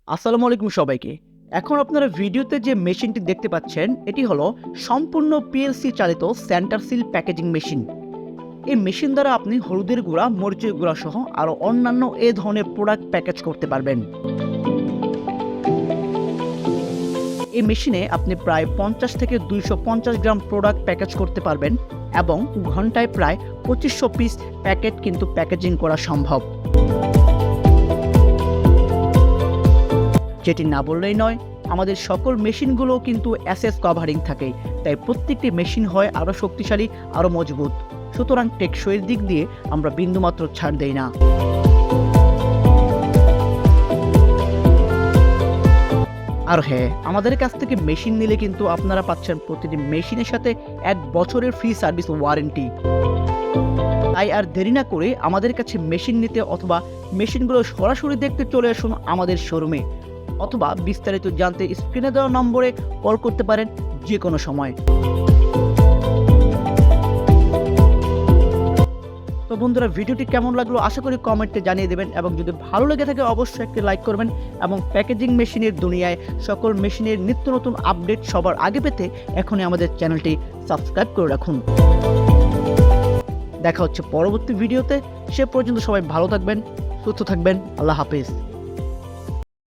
আসসালামু আলাইকুম সবাইকে। এখন আপনারা ভিডিওতে যে মেশিনটি দেখতে পাচ্ছেন এটি হলো সম্পূর্ণ PLC চালিত সেন্টার সিল প্যাকেজিং মেশিন। এই মেশিন দ্বারা আপনি হলুদের গুঁড়া, মরিচের গুঁড়া সহ আরও অন্যান্য এ ধরনের প্রোডাক্ট প্যাকেজ করতে পারবেন। এই মেশিনে আপনি প্রায় 50 থেকে 250 গ্রাম প্রোডাক্ট প্যাকেজ করতে পারবেন এবং ঘন্টায় প্রায় 2500 পিস প্যাকেট কিন্তু প্যাকেজিং করা সম্ভব। যেটি না বললেই নয়, আমাদের সকল মেশিনগুলো কিন্তু অ্যাসেস কভারিং থাকে, তাই প্রত্যেকটি মেশিন হয় আরও শক্তিশালী, আরও মজবুত। সুতরাং টেকসইয়ের দিক দিয়ে আমরা বিন্দুমাত্র ছাড় দেই না। আর হ্যাঁ, আমাদের কাছ থেকে মেশিন নিলে কিন্তু আপনারা পাচ্ছেন প্রতিটি মেশিনের সাথে 1 বছরের ফ্রি সার্ভিস ওয়ারেন্টি। তাই আর দেরি না করে আমাদের কাছে মেশিন নিতে অথবা মেশিনগুলো সরাসরি দেখতে চলে আসুন আমাদের শোরুমে, অথবা বিস্তারিত জানতে স্ক্রিনে দেওয়া নম্বরে কল করতে পারেন যে কোনো সময়। তো বন্ধুরা, ভিডিওটি কেমন লাগলো আশা করি কমেন্টে জানিয়ে দেবেন, এবং যদি ভালো লেগে থাকে অবশ্যই একটি লাইক করবেন, এবং প্যাকেজিং মেশিনের দুনিয়ায় সকল মেশিনের নিত্য নতুন আপডেট সবার আগে পেতে এখনই আমাদের চ্যানেলটি সাবস্ক্রাইব করে রাখুন। দেখা হচ্ছে পরবর্তী ভিডিওতে। সে পর্যন্ত সবাই ভালো থাকবেন, সুস্থ থাকবেন। আল্লাহ হাফেজ।